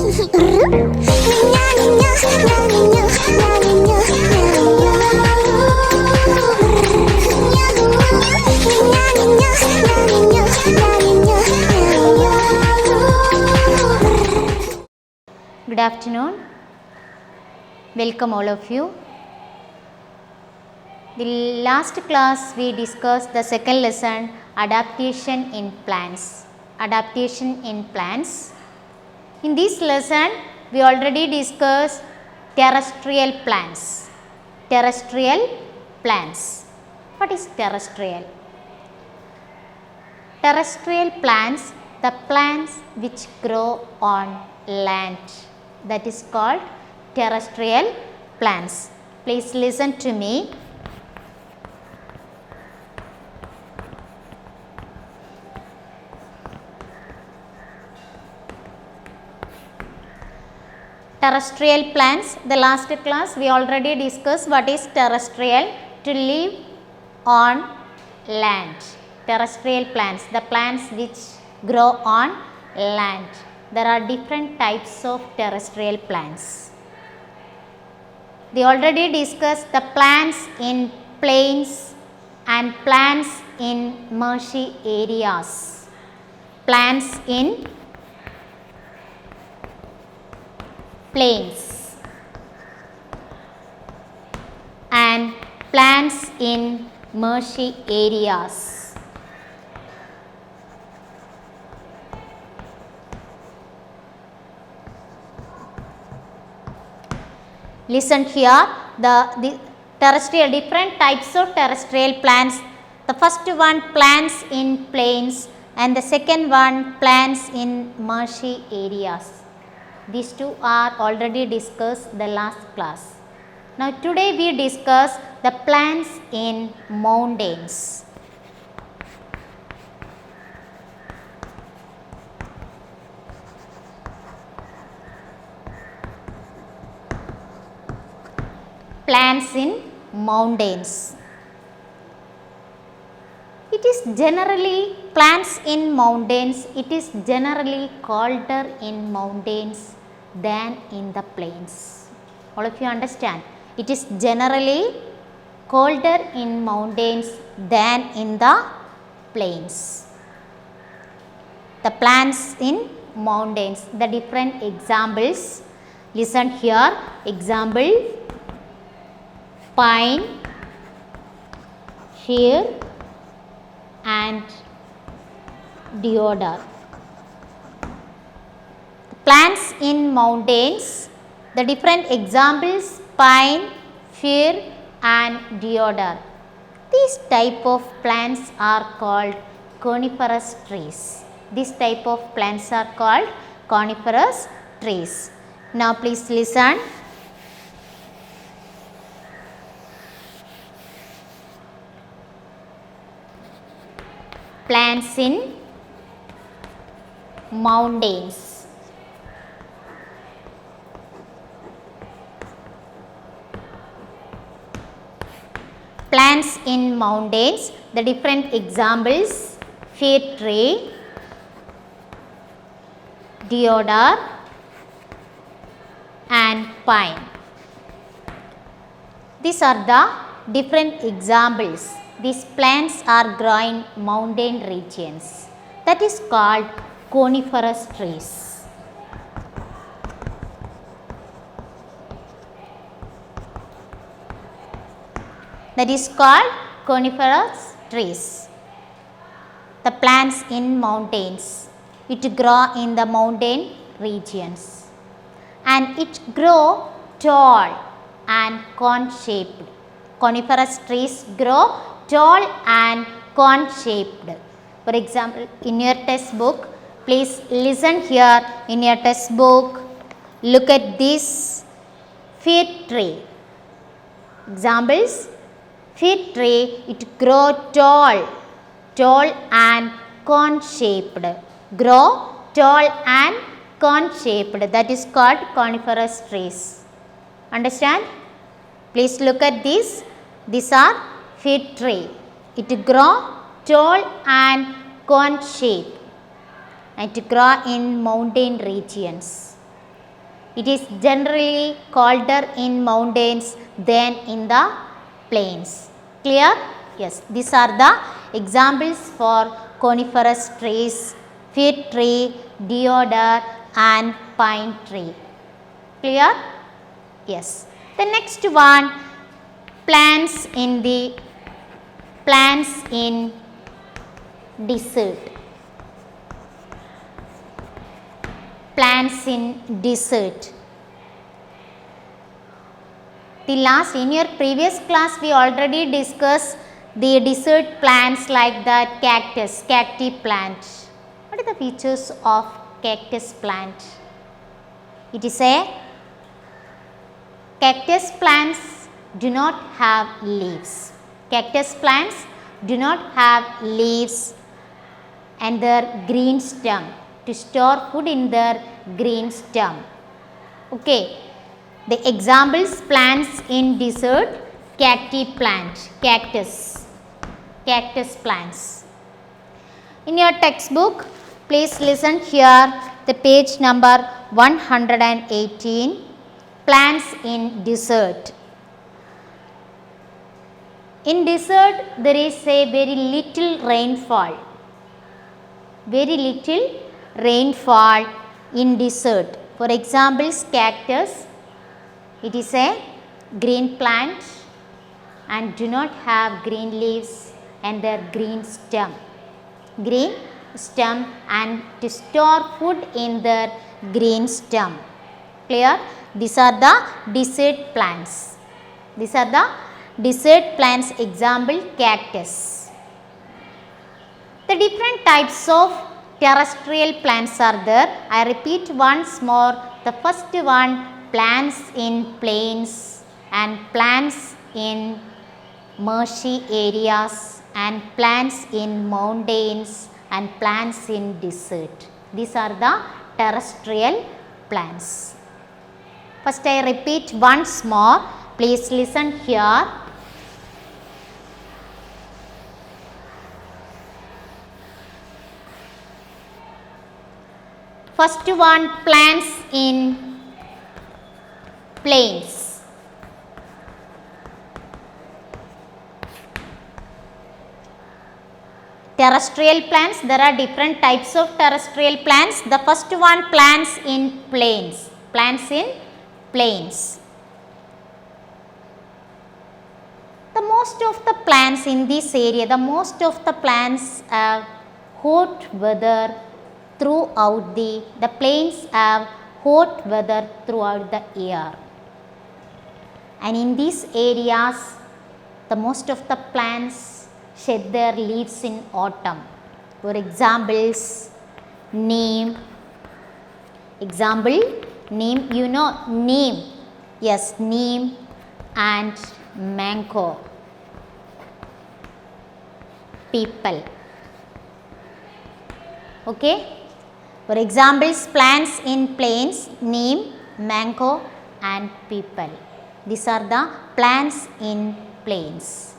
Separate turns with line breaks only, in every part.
Good afternoon. Welcome all of you. The last class we discussed the second lesson, adaptation in plants. Adaptation in plants. In this lesson we already discussed terrestrial plants. Terrestrial plants. What is terrestrial? Terrestrial plants, the plants which grow on land, that is called terrestrial plants. Please listen to me. Terrestrial plants, the last class we already discussed what is terrestrial, to live on land. Terrestrial plants, the plants which grow on land. There are different types of terrestrial plants. We already discussed the plants in plains and plants in marshy areas. Plants in plains and plants in marshy areas. Listen here, the terrestrial, different types of terrestrial plants. The first one, plants in plains, and the second one, plants in marshy areas. These two are already discussed the last class. Now today we discuss the plants in mountains. Plants in mountains. It is generally, plants in mountains, it is generally colder in mountains than in the plains. All of you understand? It is generally colder in mountains than in the plains. The plants in mountains, the different examples. Listen here. Example: pine, fir and deodar. Plants in mountains, the different examples: pine, fir and deodar. These type of plants are called coniferous trees. This type of plants are called coniferous trees. Now please listen. Plants in mountains. Plants in mountains, the different examples: fir tree, deodar and pine. These are the different examples. These plants are growing mountain regions, that is called coniferous trees. That is called coniferous trees. The plants in mountains, it grow in the mountain regions and it grow tall and cone shaped. Coniferous trees grow tall and cone shaped. For example, in your textbook, please listen here. In your textbook, look at this fir tree. Examples: fir tree, it grow tall and cone shaped. Grow tall and cone shaped, that is called coniferous trees. Understand? Please look at this. These are fir tree. It grow tall and cone shape. It grow in mountain regions. It is generally colder in mountains than in the plains. Clear? Yes, these are the examples for coniferous trees: fir tree, deodar and pine tree. Clear? Yes. The next one, plants in desert. Plants in desert. In your previous class we already discussed the desert plants like that cacti plant. What are the features of cactus plant? It is a cactus plants do not have leaves. Cactus plants do not have leaves and their green stem to store food in their green stem. Okay. The examples plants in desert: cacti plant, cactus plants. In your textbook, please listen here, the page number 118, plants in desert. In desert, there is a very little rainfall in desert. For examples, cactus. It is a green plant and do not have green leaves and their green stem and to store food in their green stem. Clear? These are the desert plants. Example, cactus. The different types of terrestrial plants are there. I repeat once more. The first one, plants in plains and plants in marshy areas and plants in mountains and plants in desert. These are the terrestrial plants. First I repeat once more. Please listen here. First one, plants in plains. Terrestrial plants, there are different types of terrestrial plants. The first one, plants in plains. The most of the plants in this area, have hot weather throughout the plains have hot weather throughout the year. And in these areas, the most of the plants shed their leaves in autumn. For examples, neem. You know neem. Yes, neem and mango. People. Okay. For examples, plants in plains, neem, mango and people. These are the plants in plains.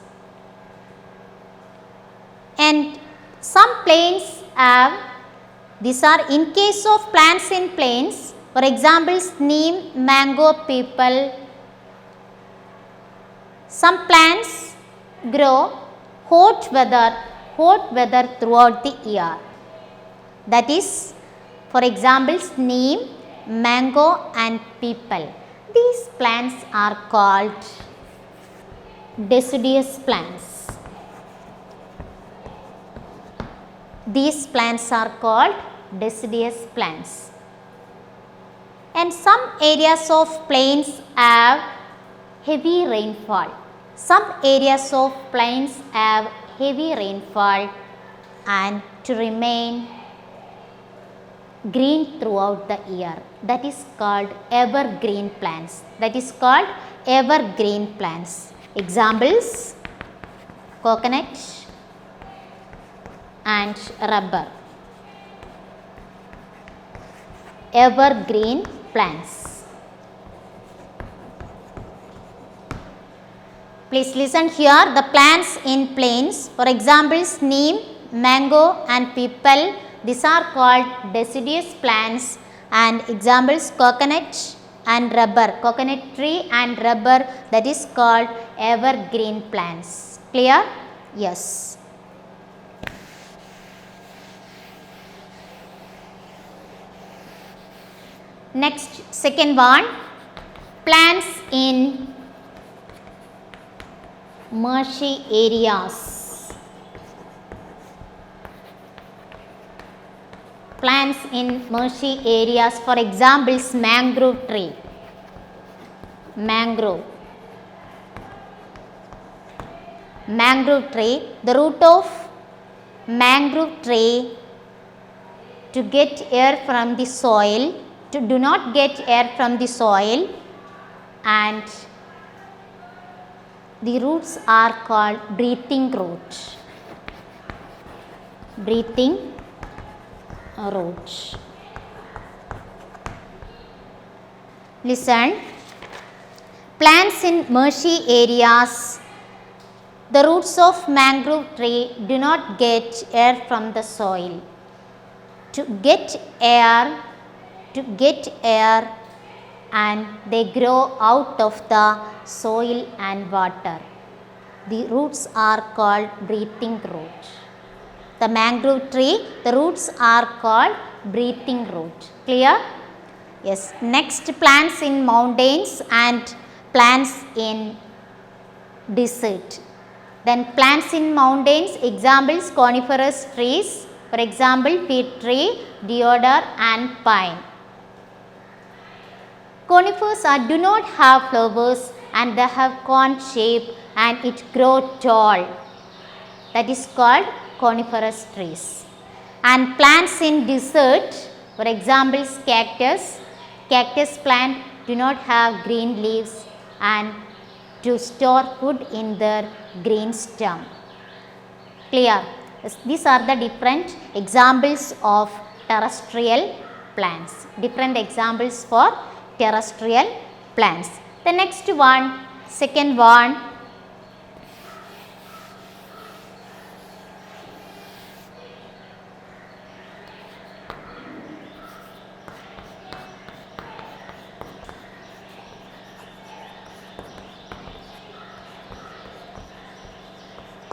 And some plains have, these are in case of plants in plains, for examples, neem, mango, people. Some plants grow hot weather throughout the year. That is, for examples, neem, mango and people. These plants are called deciduous plants. These plants are called deciduous plants. And some areas of plains have heavy rainfall. And to remain green throughout the year. That is called evergreen plants. Examples, coconut and rubber. Evergreen plants. Please listen here, the plants in plains, for examples, neem, mango and people. These are called deciduous plants. And examples, coconut and rubber, coconut tree and rubber, that is called evergreen plants. Clear? Yes. Next, second one, plants in marshy areas. Plants in marshy areas, for examples, mangrove tree. Mangrove tree, the root of mangrove tree to get air from the soil, do not get air from the soil, and the roots are called breathing root. Breathing root. Listen, plants in marshy areas, the roots of mangrove tree do not get air from the soil. To get air and they grow out of the soil and water. The roots are called breathing root. The mangrove tree, the roots are called breathing root. Clear? Yes. Next, plants in mountains and plants in desert. Then plants in mountains, examples, coniferous trees, for example, fig tree, deodar and pine. Conifers do not have flowers and they have cone shape and it grows tall. That is called coniferous trees. And plants in desert, for example, cactus. Cactus plant do not have green leaves and to store food in their green stem. Clear? These are the different examples of terrestrial plants. Different examples for terrestrial plants. The next one, second one,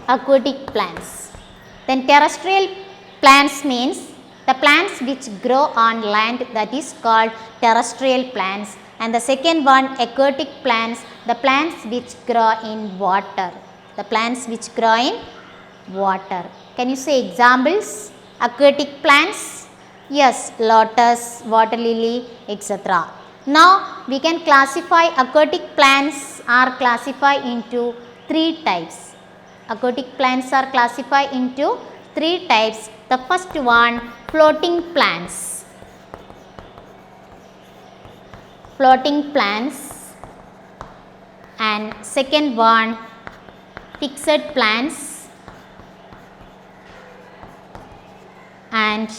aquatic plants. Then terrestrial plants means the plants which grow on land, that is called terrestrial plants. And the second one, aquatic plants, the plants which grow in water. The plants which grow in water. Can you say examples? Aquatic plants? Yes, lotus, water lily, etc. Now we can classify aquatic plants are classified into three types. Aquatic plants are classified into three types. The first one, floating plants. Floating plants. And second one, fixed plants. And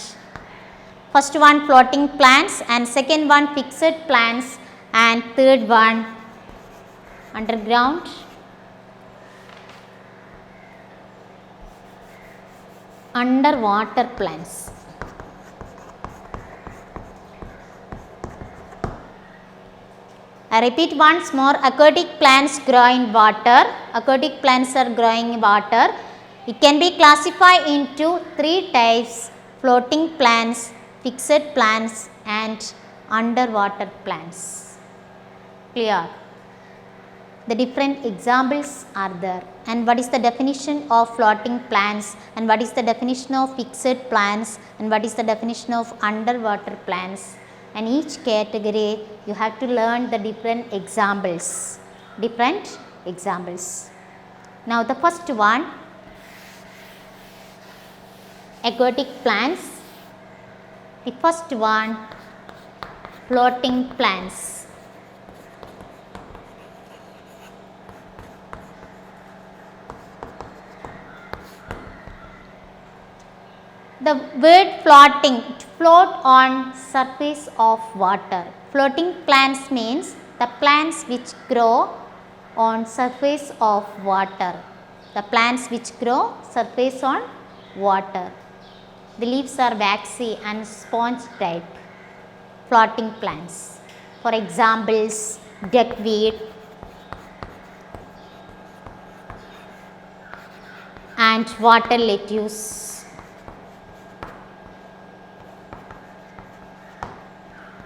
first one, floating plants, and second one, fixed plants, and third one, underground. Underwater plants. I repeat once more, aquatic plants grow in water. Aquatic plants are growing in water. It can be classified into three types: floating plants, fixed plants and underwater plants. Clear? The different examples are there. And what is the definition of floating plants, and what is the definition of fixed plants, and what is the definition of underwater plants? And each category you have to learn the different examples. Different examples. Now the first one, aquatic plants. The first one, floating plants. The word floating, to float on surface of water. Floating plants means the plants which grow on surface of water. The plants which grow surface on water. The leaves are waxy and sponge type. Floating plants. For examples, duckweed and water lettuce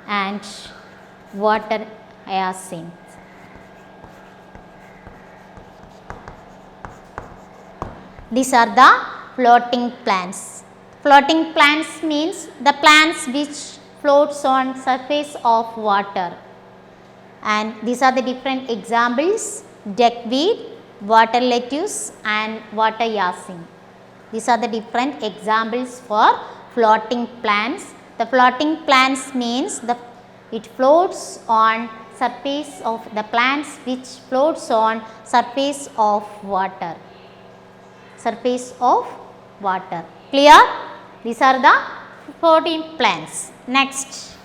and water hyacinth. These are the floating plants. Floating plants means the plants which floats on surface of water, and these are the different examples: duckweed, water lettuce and water hyacinth. These are the different examples for floating plants. The floating plants means it floats on surface of the plants which floats on surface of water. Surface of water. Clear? These are the floating plants. Next.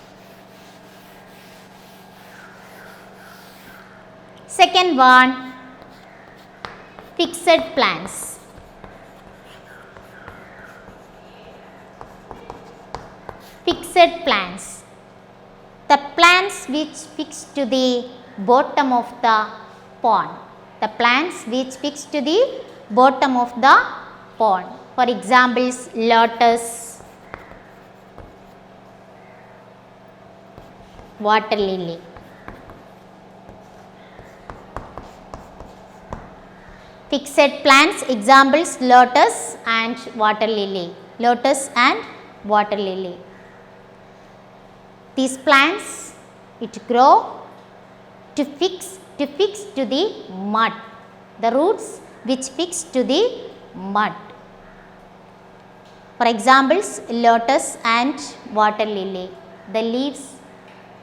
Second one, fixed plants. Fixed plants. The plants which fix to the bottom of the pond. The plants which fix to the bottom of the pond. For examples, lotus, water lily. Fixed plants examples, lotus and water lily. Lotus and water lily. These plants, it grow to fix to the mud. The roots which fix to the mud. For examples, lotus and water lily. The leaves,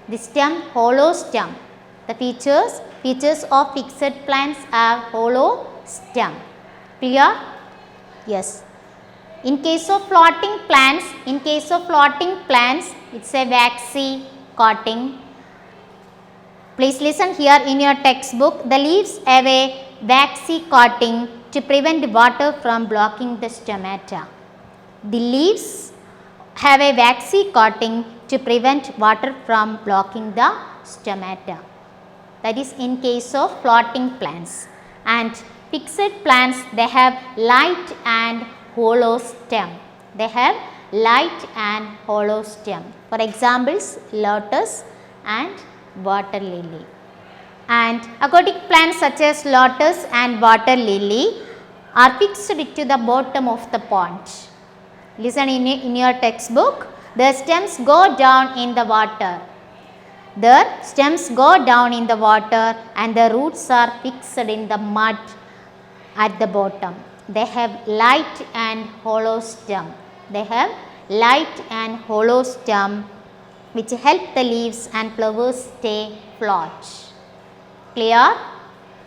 the stem, hollow stem. The features of fixed plants are hollow stem. Clear? Yes. In case of floating plants, it's a waxy coating. Please listen here in your textbook. The leaves have a waxy coating to prevent water from blocking the stomata. The leaves have a waxy coating to prevent water from blocking the stomata. That is in case of floating plants. And fixed plants, they have light and hollow stem. They have light and hollow stem. For examples, lotus and water lily. And aquatic plants such as lotus and water lily are fixed to the bottom of the pond. Listen in your textbook. The stems go down in the water. The stems go down in the water and the roots are fixed in the mud at the bottom. They have light and hollow stem. They have light and hollow stem which help the leaves and flowers stay flat. Clear?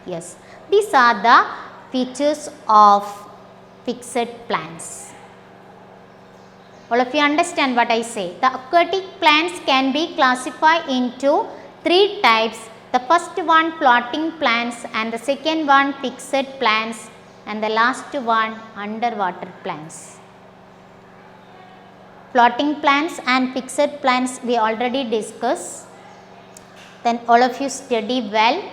Yes. These are the features of fixed plants. All of you understand what I say. The aquatic plants can be classified into 3 types. The first one floating plants, and the second one fixed plants, and the last one underwater plants. Floating plants and fixed plants we already discussed. Then all of you study well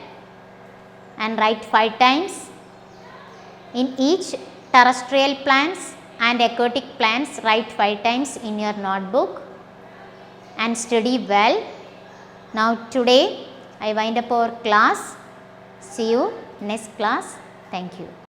and write 5 times. In each terrestrial plants and aquatic plants, write 5 times in your notebook and study well. Now today I wind up our class. See you next class. Thank you.